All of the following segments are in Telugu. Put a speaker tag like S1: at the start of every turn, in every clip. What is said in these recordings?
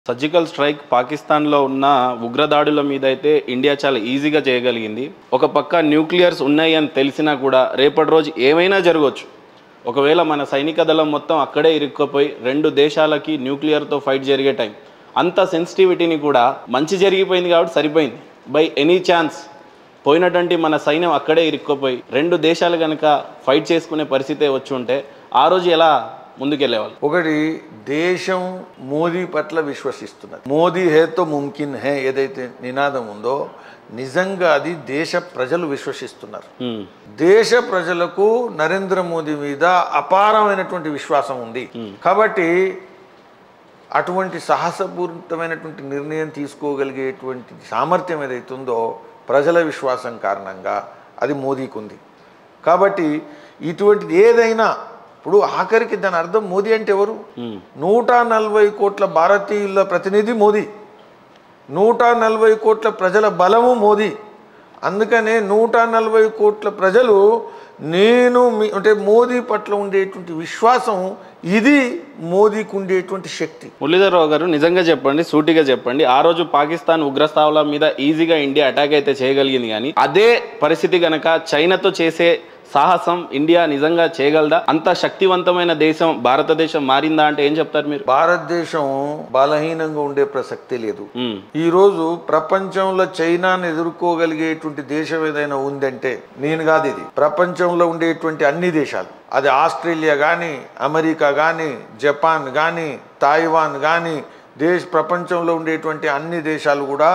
S1: సర్జికల్ స్ట్రైక్ పాకిస్తాన్లో ఉన్న ఉగ్రదాడుల మీద అయితే ఇండియా చాలా ఈజీగా చేయగలిగింది. ఒక పక్క న్యూక్లియర్స్ ఉన్నాయి అని తెలిసినా కూడా రేపటి రోజు ఏమైనా జరగవచ్చు. ఒకవేళ మన సైనిక దళం మొత్తం అక్కడే ఇరుక్కుపోయి రెండు దేశాలకి న్యూక్లియర్తో ఫైట్ జరిగే టైం అంత సెన్సిటివిటీని కూడా మంచి జరిగిపోయింది కాబట్టి సరిపోయింది. బై ఎనీ ఛాన్స్ పోయినటువంటి మన సైన్యం అక్కడే ఇరుక్కుపోయి రెండు దేశాలు కనుక ఫైట్ చేసుకునే పరిస్థితే వచ్చి ఉంటే ఆ రోజు ఎలా ముందుకెళ్ళేవాళ్ళు.
S2: ఒకటి దేశం మోదీ పట్ల విశ్వసిస్తున్నది. మోదీ హేతో ముమ్కిన్ హే ఏదైతే నినాదం ఉందో నిజంగా అది దేశ ప్రజలు విశ్వసిస్తున్నారు. దేశ ప్రజలకు నరేంద్ర మోదీ మీద అపారమైనటువంటి విశ్వాసం ఉంది. కాబట్టి అటువంటి సాహసపూరితమైనటువంటి నిర్ణయం తీసుకోగలిగేటువంటి సామర్థ్యం ఏదైతుందో ప్రజల విశ్వాసం కారణంగా అది మోదీకి ఉంది. కాబట్టి ఇటువంటిది ఏదైనా ఇప్పుడు ఆఖరికి దాని అర్థం మోదీ అంటే ఎవరు? 140 కోట్ల భారతీయుల ప్రతినిధి మోదీ, 140 కోట్ల ప్రజల బలము మోదీ. అందుకనే 140 కోట్ల ప్రజలు అంటే మోదీ పట్ల ఉండేటువంటి విశ్వాసం ఇది మోదీకి ఉండేటువంటి శక్తి.
S1: మురళీధరరావు గారు నిజంగా చెప్పండి, సూటిగా చెప్పండి, ఆ రోజు పాకిస్తాన్ ఉగ్రస్థావల మీద ఈజీగా ఇండియా అటాక్ అయితే చేయగలిగింది, కానీ అదే పరిస్థితి కనుక చైనాతో చేసే సాహసం ఇండియా నిజంగా చేయగలదా? అంత శక్తివంతమైన దేశం భారతదేశం మారిందా అంటే ఏం చెప్తారు మీరు?
S2: భారతదేశం బలహీనంగా ఉండే ప్రసక్తి లేదు. ఈ రోజు ప్రపంచంలో చైనాను ఎదుర్కోగలిగేటువంటి దేశం ఏదైనా ఉందంటే నేను కాదు, ఇది ప్రపంచంలో ఉండేటువంటి అన్ని దేశాలు, అది ఆస్ట్రేలియా కానీ, అమెరికా కానీ, జపాన్ కానీ, తాయివాన్ కానీ, ప్రపంచంలో ఉండేటువంటి అన్ని దేశాలు కూడా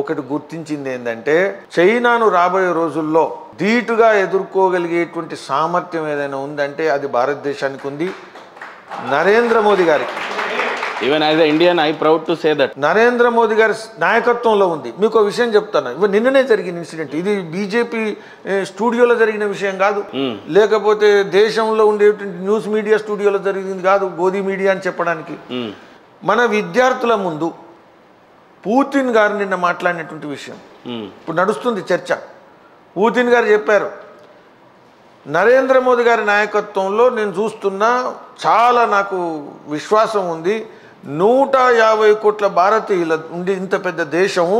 S2: ఒకటి గుర్తించింది ఏంటంటే చైనాను రాబోయే రోజుల్లో ధీటుగా ఎదుర్కోగలిగేటువంటి సామర్థ్యం ఏదైనా ఉందంటే అది భారతదేశానికి ఉంది, నరేంద్ర మోదీ గారికి.
S1: Even as a Indian I proud to say that
S2: Narendra Modi గారి నాయకత్వంలో ఉంది. మీకు విషయం చెప్తాను, ఇవి నిన్ననే జరిగిన ఇన్సిడెంట్. ఇది బీజేపీ స్టూడియోలో జరిగిన విషయం కాదు, లేకపోతే దేశంలో ఉండేటువంటి న్యూస్ మీడియా స్టూడియోలో జరిగింది కాదు, గోధి మీడియా అని చెప్పడానికి. మన విద్యార్థుల ముందు పుతిన్ గారు నిన్న మాట్లాడినటువంటి విషయం ఇప్పుడు నడుస్తుంది చర్చ. పుతిన్ గారు చెప్పారు, నరేంద్ర మోదీ గారి నాయకత్వంలో నేను చూస్తున్నా చాలా నాకు విశ్వాసం ఉంది, 150 కోట్ల భారతీయుల ఉండి ఇంత పెద్ద దేశము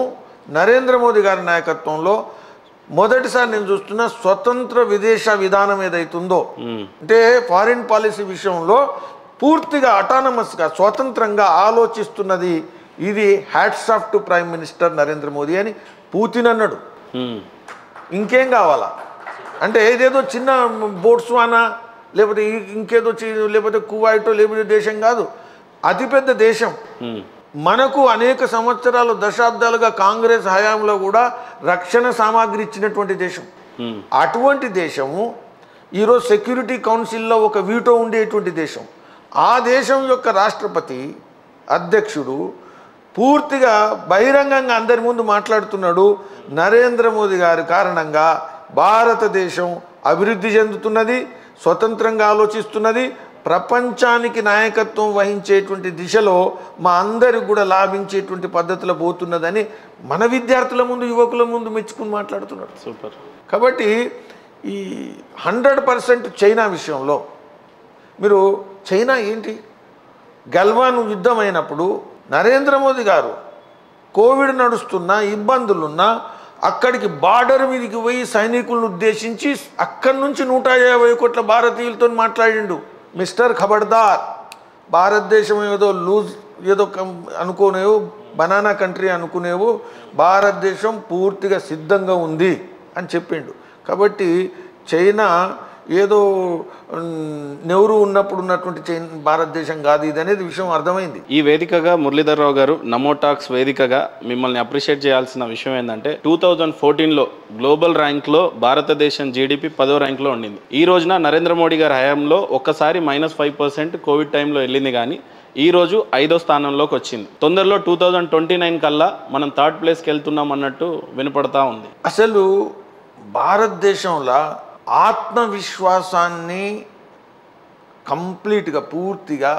S2: నరేంద్ర మోదీ గారి నాయకత్వంలో మొదటిసారి నేను చూస్తున్నా స్వతంత్ర విదేశ విధానం ఏదైతుందో అంటే ఫారిన్ పాలసీ విషయంలో పూర్తిగా అటానమస్గా స్వతంత్రంగా ఆలోచిస్తున్నది, ఇది hats off to prime minister Narendra Modi అని పుతిన్ అన్నాడు. ఇంకేం కావాలా అంటే ఏదేదో చిన్న బోట్స్వానా లేకపోతే ఇంకేదో లేకపోతే కువైటో లేకపోతే దేశం కాదు, అతిపెద్ద దేశం. మనకు అనేక సంవత్సరాలు దశాబ్దాలుగా కాంగ్రెస్ హయాంలో కూడా రక్షణ సామాగ్రి ఇచ్చినటువంటి దేశం. అటువంటి దేశము ఈరోజు సెక్యూరిటీ కౌన్సిల్లో ఒక వీటో ఉండేటువంటి దేశం. ఆ దేశం యొక్క రాష్ట్రపతి అధ్యక్షుడు పూర్తిగా బహిరంగంగా అందరి ముందు మాట్లాడుతున్నాడు, నరేంద్ర మోదీ గారి కారణంగా భారతదేశం అభివృద్ధి చెందుతున్నది, స్వతంత్రంగా ఆలోచిస్తున్నది, ప్రపంచానికి నాయకత్వం వహించేటువంటి దిశలో మా అందరికి కూడా లాభించేటువంటి పద్ధతిలో పోతున్నదని మన విద్యార్థుల ముందు యువకుల ముందు మెచ్చుకుని మాట్లాడుతున్నాడు.
S1: సూపర్.
S2: కాబట్టి ఈ 100% చైనా విషయంలో మీరు చైనా ఏంటి, గల్వాన్ యుద్ధం అయినప్పుడు నరేంద్ర మోదీ గారు కోవిడ్ నడుస్తున్నా ఇబ్బందులున్నా అక్కడికి బార్డర్ మీదకి పోయి సైనికులను ఉద్దేశించి అక్కడి నుంచి 150 కోట్ల భారతీయులతో మాట్లాడిండు. మిస్టర్ ఖబర్దార్, భారతదేశం ఏదో అనుకునేవు బనానా కంట్రీ అనుకునేవు, భారతదేశం పూర్తిగా సిద్ధంగా ఉంది అని చెప్పిండు. కాబట్టి చైనా ఏదో నెహ్రూ ఉన్నప్పుడు ఉన్నటువంటి భారతదేశం కాదు ఇది అనేది విషయం అర్థమైంది.
S1: ఈ వేదికగా మురళీధరరావు గారు నమో టాక్స్ వేదికగా మిమ్మల్ని అప్రిషియేట్ చేయాల్సిన విషయం ఏంటంటే 2014లో గ్లోబల్ ర్యాంక్లో భారతదేశం జీడిపి 10వ ర్యాంక్లో ఉండింది. ఈ రోజున నరేంద్ర మోడీ గారి హయాంలో ఒక్కసారి -5% కోవిడ్ టైంలో వెళ్ళింది, కానీ ఈ రోజు 5వ స్థానంలోకి వచ్చింది. తొందరలో 2029 కల్లా మనం 3rd ప్లేస్కి వెళ్తున్నాం అన్నట్టు వినపడతా ఉంది.
S2: అసలు భారతదేశంలో ఆత్మవిశ్వాసాన్ని కంప్లీట్గా పూర్తిగా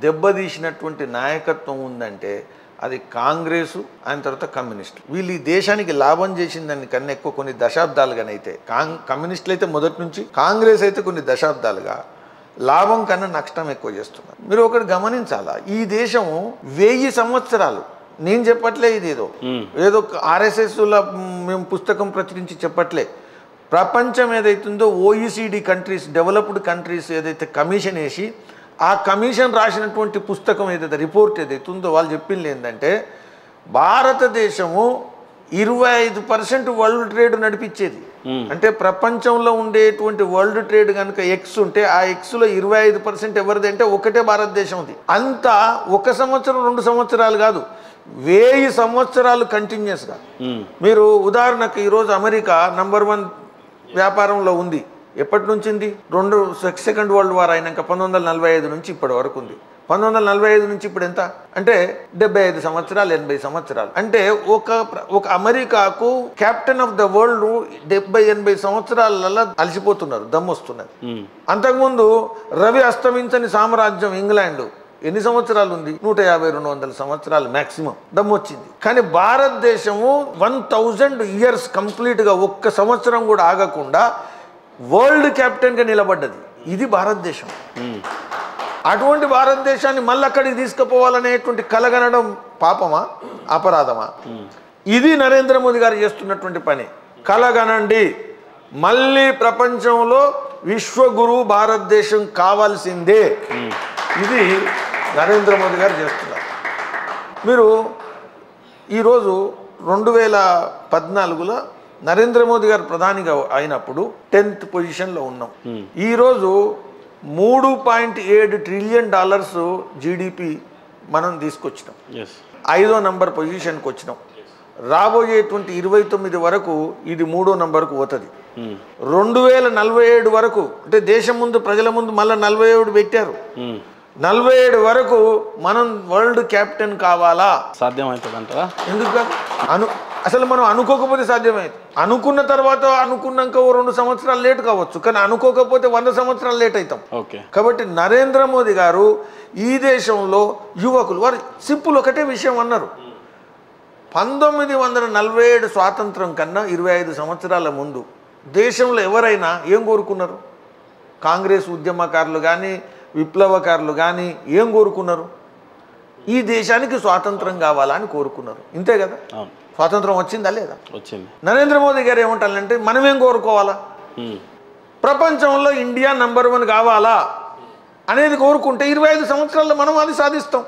S2: దెబ్బతీసినటువంటి నాయకత్వం ఉందంటే అది కాంగ్రెసు, ఆయన తర్వాత కమ్యూనిస్టులు. వీళ్ళు ఈ దేశానికి లాభం చేసిందని కన్నా ఎక్కువ కొన్ని దశాబ్దాలుగానైతే కమ్యూనిస్టులు అయితే మొదటి నుంచి, కాంగ్రెస్ అయితే కొన్ని దశాబ్దాలుగా లాభం కన్నా నష్టం ఎక్కువ చేస్తున్నారు. మీరు ఒకటి గమనించాలా, ఈ దేశం 1000 సంవత్సరాలు, నేను చెప్పట్లే ఇది ఏదో ఆర్ఎస్ఎస్లో మేము పుస్తకం ప్రచురించి చెప్పట్లే, ప్రపంచం ఏదైతుందో OECD కంట్రీస్, డెవలప్డ్ కంట్రీస్ ఏదైతే కమిషన్ వేసి ఆ కమిషన్ రాసినటువంటి పుస్తకం ఏదైతే రిపోర్ట్ ఏదైతుందో వాళ్ళు చెప్పింది ఏంటంటే భారతదేశము 25% వరల్డ్ ట్రేడ్ నడిపించేది. అంటే ప్రపంచంలో ఉండేటువంటి వరల్డ్ ట్రేడ్ కనుక ఎక్స్ ఉంటే ఆ ఎక్స్లో 25% ఎవరిది అంటే ఒకటే భారతదేశంది. అంతా 1 సంవత్సరం 2 సంవత్సరాలు కాదు, 1000 సంవత్సరాలు కంటిన్యూస్గా. మీరు ఉదాహరణకు ఈరోజు అమెరికా నంబర్ 1 వ్యాపారంలో ఉంది. ఎప్పటి నుంచి ఉంది? సెకండ్ వరల్డ్ వార్ అయినాక 1945 నుంచి ఇప్పటి వరకు ఉంది. 1945 నుంచి ఇప్పుడు ఎంత అంటే 75 సంవత్సరాలు, 80 సంవత్సరాలు. అంటే ఒక అమెరికాకు కెప్టెన్ ఆఫ్ ద వరల్డ్ 70-80 సంవత్సరాలలో అలసిపోతున్నారు, దమ్మొస్తున్నారు. అంతకుముందు రవి అస్తమించని సామ్రాజ్యం ఇంగ్లాండ్ ఎన్ని సంవత్సరాలు ఉంది? 150-200 సంవత్సరాలు మ్యాక్సిమం దమ్మొచ్చింది. కానీ భారతదేశము 1000 ఇయర్స్ కంప్లీట్గా 1 సంవత్సరం కూడా ఆగకుండా వరల్డ్ కెప్టెన్గా నిలబడ్డది. ఇది భారతదేశం. అటువంటి భారతదేశాన్ని మళ్ళీ అక్కడికి తీసుకుపోవాలనేటువంటి కలగనడం పాపమా, అపరాధమా? ఇది నరేంద్ర మోదీ గారు చేస్తున్నటువంటి పని. కలగనండి, మళ్ళీ ప్రపంచంలో విశ్వగురు భారతదేశం కావాల్సిందే. ఇది నరేంద్ర మోదీ గారు చేస్తున్నారు. మీరు ఈరోజు 2014లో నరేంద్ర మోదీ గారు ప్రధానిగా అయినప్పుడు 10th పొజిషన్లో ఉన్నాం. ఈరోజు $3.7 ట్రిలియన్ జీడిపి మనం తీసుకొచ్చినాం. 5వ నంబర్ పొజిషన్కి వచ్చినాం. రాబోయేటువంటి 29 వరకు ఇది 3వ నంబర్కు పోతుంది. 2047 వరకు అంటే దేశం ముందు, ప్రజల ముందు మళ్ళీ 47 పెట్టారు. 47 వరకు మనం వరల్డ్ కెప్టెన్ కావాలా?
S1: సాధ్యమవుతుందంటారా? ఎందుకు
S2: అసలు మనం అనుకోకపోతే సాధ్యమైంది. అనుకున్న తర్వాత అనుకున్నాక 2 సంవత్సరాలు లేట్ కావచ్చు, కానీ అనుకోకపోతే 100 సంవత్సరాలు లేట్ అవుతాం. కాబట్టి నరేంద్ర మోదీ గారు ఈ దేశంలో యువకులు వారు సింపుల్ ఒకటే విషయం అన్నారు. 1947 స్వాతంత్రం కన్నా 25 సంవత్సరాల ముందు దేశంలో ఎవరైనా ఏం కోరుకున్నారు? కాంగ్రెస్ ఉద్యమకారులు కానీ విప్లవకారులు కానీ ఏం కోరుకున్నారు? ఈ దేశానికి స్వాతంత్రం కావాలా అని కోరుకున్నారు. ఇంతే కదా? స్వాతంత్రం వచ్చిందా లేదా?
S1: వచ్చింది.
S2: నరేంద్ర మోదీ గారు ఏమంటారంటే మనమేం కోరుకోవాలా? ప్రపంచంలో ఇండియా నంబర్ 1 కావాలా అనేది కోరుకుంటే 25 సంవత్సరాల్లో మనం అది సాధిస్తాం.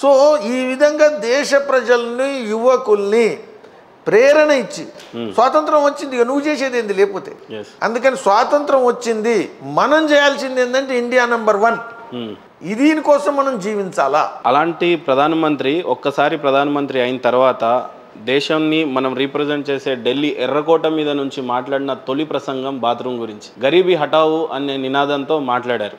S2: సో ఈ విధంగా దేశ ప్రజల్ని, యువకుల్ని ప్రేరణ ఇచ్చి స్వాతంత్రం వచ్చింది, ఇక నువ్వు చేసేది ఏంది లేకపోతే. అందుకని స్వాతంత్రం వచ్చింది, మనం చేయాల్సింది ఏంటంటే ఇండియా నంబర్ 1. దీనికోసం మనం జీవించాలా?
S1: అలాంటి ప్రధానమంత్రి ఒక్కసారి ప్రధానమంత్రి అయిన తర్వాత దేశాన్ని మనం రీప్రజెంట్ చేసే ఢిల్లీ ఎర్రకోట మీద నుంచి మాట్లాడిన తొలి ప్రసంగం బాత్రూమ్ గురించి. గరీబీ హటావు అనే నినాదంతో మాట్లాడారు.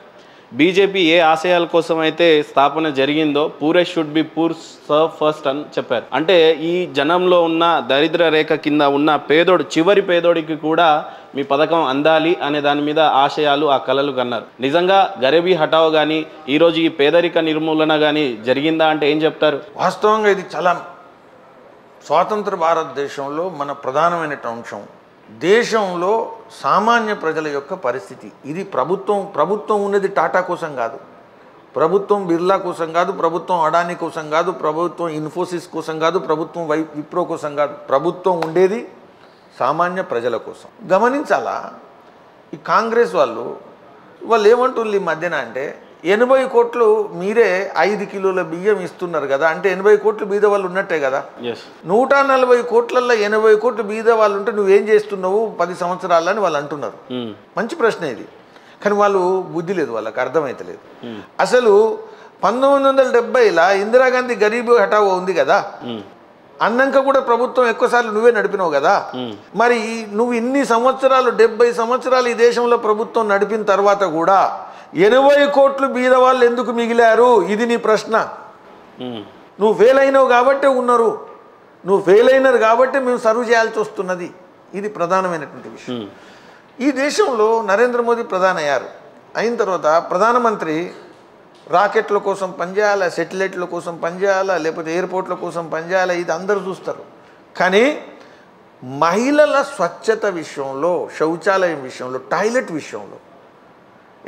S1: బీజేపీ ఏ ఆశయాల కోసం అయితే స్థాపన జరిగిందో poorer should be poor serve first అని చెప్పారు. అంటే ఈ జనంలో ఉన్న దరిద్ర రేఖ కింద ఉన్న పేదోడు, చివరి పేదోడికి కూడా మీ పథకం అందాలి అనే దాని మీద ఆశయాలు, ఆ కలలు కన్నారు. నిజంగా గరీబీ హటావ్ కానీ ఈరోజు ఈ పేదరిక నిర్మూలన కానీ జరిగిందా అంటే ఏం చెప్తారు?
S2: వాస్తవంగా ఇది చాలా స్వాతంత్ర భారతదేశంలో మన ప్రధానమైన అంశం. దేశంలో సామాన్య ప్రజల యొక్క పరిస్థితి ఇది. ప్రభుత్వం ఉన్నది టాటా కోసం కాదు, ప్రభుత్వం బిర్లా కోసం కాదు, ప్రభుత్వం అడానీ కోసం కాదు, ప్రభుత్వం ఇన్ఫోసిస్ కోసం కాదు, ప్రభుత్వం విప్రో కోసం కాదు. ప్రభుత్వం ఉండేది సామాన్య ప్రజల కోసం. గమనించాలా, ఈ కాంగ్రెస్ వాళ్ళు ఏమంటున్నారు ఈ మధ్యన అంటే 80 కోట్లు మీరే 5 కిలోల బియ్యం ఇస్తున్నారు కదా, అంటే 80 కోట్లు బీద వాళ్ళు ఉన్నట్టే కదా. 140 కోట్లలో 80 కోట్లు బీద వాళ్ళు ఉంటే నువ్వేం చేస్తున్నావు 10 సంవత్సరాలని వాళ్ళు అంటున్నారు. మంచి ప్రశ్న ఇది, కానీ వాళ్ళు బుద్ధి లేదు, వాళ్ళకి అర్థమైతలేదు. అసలు 1970లో ఇందిరాగాంధీ గరీబీ హఠావో ఉంది కదా, అన్నాక కూడా ప్రభుత్వం ఎక్కువసార్లు నువ్వే నడిపినావు కదా. మరి నువ్వు ఇన్ని సంవత్సరాలు 70 సంవత్సరాలు ఈ దేశంలో ప్రభుత్వం నడిపిన తర్వాత కూడా 80 కోట్లు బీద వాళ్ళు ఎందుకు మిగిలారు? ఇది నీ ప్రశ్న. నువ్వు ఫెయిల్ అయినావు కాబట్టే ఉన్నారు, నువ్వు ఫెయిల్ అయినారు కాబట్టి మేము సర్వ్ చేయాల్సి వస్తున్నది. ఇది ప్రధానమైనటువంటి విషయం. ఈ దేశంలో నరేంద్ర మోదీ ప్రధాని అయ్యారు. అయిన తర్వాత ప్రధానమంత్రి రాకెట్ల కోసం పనిచేయాలా, సెటిలైట్ల కోసం పనిచేయాలా, లేకపోతే ఎయిర్పోర్ట్ల కోసం పనిచేయాలా, ఇది అందరూ చూస్తారు. కానీ మహిళల స్వచ్ఛత విషయంలో, శౌచాలయం విషయంలో, టాయిలెట్ విషయంలో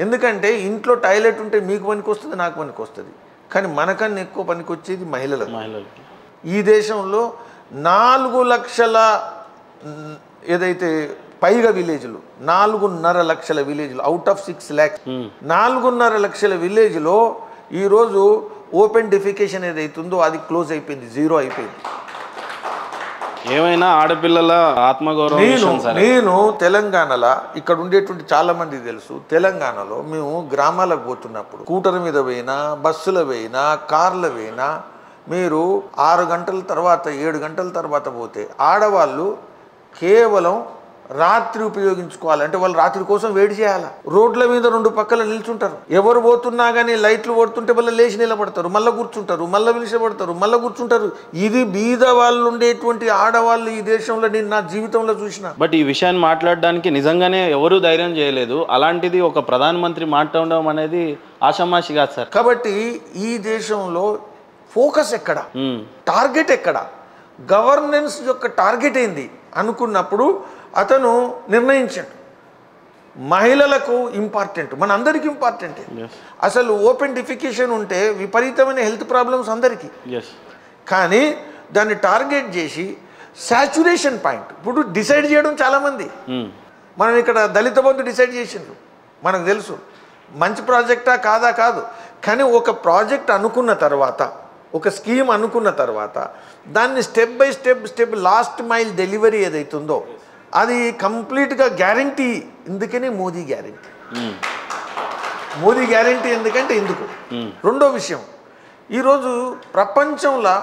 S2: ఎందుకంటే ఇంట్లో టాయిలెట్ ఉంటే మీకు పనికి వస్తుంది, నాకు పనికి వస్తుంది. కానీ మనకన్నా ఎక్కువ పనికి వచ్చేది మహిళలకు. ఈ దేశంలో 4 లక్షల ఏదైతే పైగా విలేజ్లు, 4.5 లక్షల విలేజ్లు అవుట్ ఆఫ్ 6 lakhs, 4.5 లక్షల విలేజ్లో ఈరోజు ఓపెన్ డెఫికేషన్ ఏదైతుందో అది క్లోజ్ అయిపోయింది, 0 అయిపోయింది.
S1: ఏమైనా ఆడపిల్లల ఆత్మగౌరవం.
S2: నేను తెలంగాణలో ఇక్కడ ఉండేటువంటి చాలా మంది తెలుసు, తెలంగాణలో మేము గ్రామాలకు పోతున్నప్పుడు స్కూటర్ మీద పోయినా, బస్సులో పోయినా, కార్లో పోయినా, మీరు 6 గంటల తర్వాత 7 గంటల తర్వాత పోతే ఆడవాళ్ళు కేవలం రాత్రి ఉపయోగించుకోవాలి. వాళ్ళు రాత్రి కోసం వేడి చేయాలి. రోడ్ల మీద 2 పక్కల నిల్చుంటారు. ఎవరు పోతున్నా కానీ లైట్లు కొడుతుంటే మళ్ళీ లేచి నిలబడతారు, మళ్ళీ కూర్చుంటారు, మళ్ళీ నిలబడతారు, మళ్ళీ కూర్చుంటారు. ఇది బీద వాళ్ళు ఉండేటువంటి ఆడవాళ్ళు ఈ దేశంలో నేను నా జీవితంలో చూసిన.
S1: బట్ ఈ విషయాన్ని మాట్లాడడానికి నిజంగానే ఎవరు ధైర్యం చేయలేదు. అలాంటిది ఒక ప్రధానమంత్రి మాట్లాడడం అనేది ఆషామాషి కాదు సార్.
S2: కాబట్టి ఈ దేశంలో ఫోకస్ ఎక్కడ, టార్గెట్ ఎక్కడ, గవర్నెన్స్ యొక్క టార్గెట్ ఏంది అనుకున్నప్పుడు అతను నిర్ణయించాడు మహిళలకు ఇంపార్టెంట్, మన అందరికీ ఇంపార్టెంట్. అసలు ఓపెన్ డిఫికేషన్ ఉంటే విపరీతమైన హెల్త్ ప్రాబ్లమ్స్ అందరికీ. కానీ దాన్ని టార్గెట్ చేసి సాచురేషన్ పాయింట్ ఇప్పుడు డిసైడ్ చేయడం చాలామంది. మనం ఇక్కడ దళిత బంధు డిసైడ్ చేసిండ్రు, మనకు తెలుసు మంచి ప్రాజెక్టా కాదా కాదు. కానీ ఒక ప్రాజెక్ట్ అనుకున్న తర్వాత, ఒక స్కీమ్ అనుకున్న తర్వాత దాన్ని step by step last mile delivery ఏదైతుందో అది కంప్లీట్గా గ్యారంటీ. ఎందుకని మోదీ గ్యారంటీ, మోదీ గ్యారంటీ ఎందుకంటే ఎందుకు. రెండో విషయం, ఈరోజు ప్రపంచంలో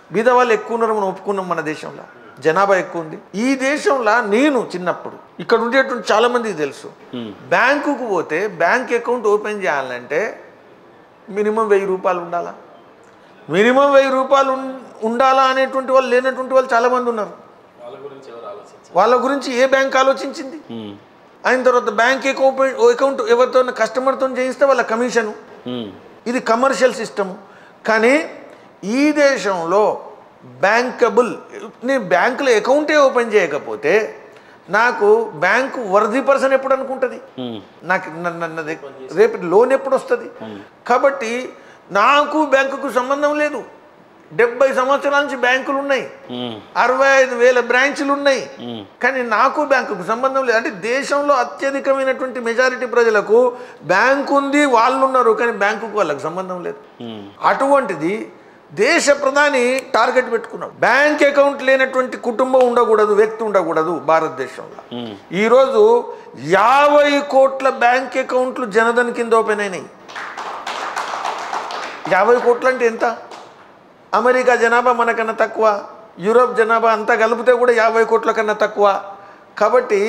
S2: బీదవాళ్ళు ఎక్కువ ఉన్నారు, మనం ఒప్పుకున్నాం. మన దేశంలో జనాభా ఎక్కువ ఉంది. ఈ దేశంలో నేను చిన్నప్పుడు ఇక్కడ ఉండేటువంటి చాలామందికి తెలుసు, బ్యాంకుకు పోతే బ్యాంక్ అకౌంట్ ఓపెన్ చేయాలంటే మినిమం 1000 రూపాయలు ఉండాలా, మినిమం 1000 రూపాయలు ఉండాలా అనేటువంటి వాళ్ళు లేనటువంటి వాళ్ళు చాలామంది ఉన్నారు. వాళ్ళ గురించి ఏ బ్యాంక్ ఆలోచించింది? అయిన తర్వాత బ్యాంక్ అకౌంట్ ఎవరితో కస్టమర్తో చేయిస్తే వాళ్ళ కమిషను. ఇది కమర్షియల్ సిస్టమ్. కానీ ఈ దేశంలో బ్యాంకబుల్, నేను బ్యాంకులో అకౌంటే ఓపెన్ చేయకపోతే నాకు బ్యాంకు వర్ది పర్సన్ ఎప్పుడు అనుకుంటుంది, నాకు రేపు లోన్ ఎప్పుడు వస్తుంది. కాబట్టి నాకు బ్యాంకుకు సంబంధం లేదు. 70 సంవత్సరాల నుంచి బ్యాంకులు ఉన్నాయి, 65,000 బ్రాంచ్లు ఉన్నాయి. కానీ నాకు బ్యాంకుకు సంబంధం లేదు. అంటే దేశంలో అత్యధికమైనటువంటి మెజారిటీ ప్రజలకు బ్యాంకు ఉంది, వాళ్ళు ఉన్నారు, కానీ బ్యాంకుకు వాళ్ళకి సంబంధం లేదు. అటువంటిది దేశ ప్రధాని టార్గెట్ పెట్టుకున్నాడు. బ్యాంక్ అకౌంట్ లేనటువంటి కుటుంబం ఉండకూడదు, వ్యక్తి ఉండకూడదు భారతదేశంలో. ఈరోజు 50 కోట్ల బ్యాంక్ అకౌంట్లు జనధన్ కింద ఓపెన్ అయినాయి. 50 కోట్లు అంటే ఎంత? అమెరికా జనాభా మనకన్నా తక్కువ, యూరోప్ జనాభా అంతా కలిపితే కూడా 50 కోట్ల కన్నా తక్కువ. కాబట్టి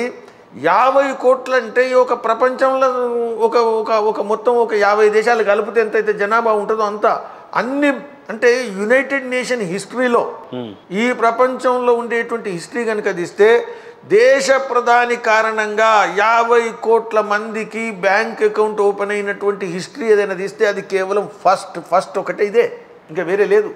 S2: 50 కోట్లు అంటే ఒక ప్రపంచంలో ఒక మొత్తం ఒక 50 దేశాలు కలిపితే ఎంతైతే జనాభా ఉంటుందో అంత. అన్ని అంటే యునైటెడ్ నేషన్ హిస్టరీలో ఈ ప్రపంచంలో ఉండేటువంటి హిస్టరీ కనుక తీస్తే దేశ ప్రధాని కారణంగా 50 కోట్ల మందికి బ్యాంక్ అకౌంట్ ఓపెన్ అయినటువంటి హిస్టరీ ఏదైనా తీస్తే అది కేవలం ఫస్ట్ ఒకటే ఇదే, ఇంకా వేరే లేదు.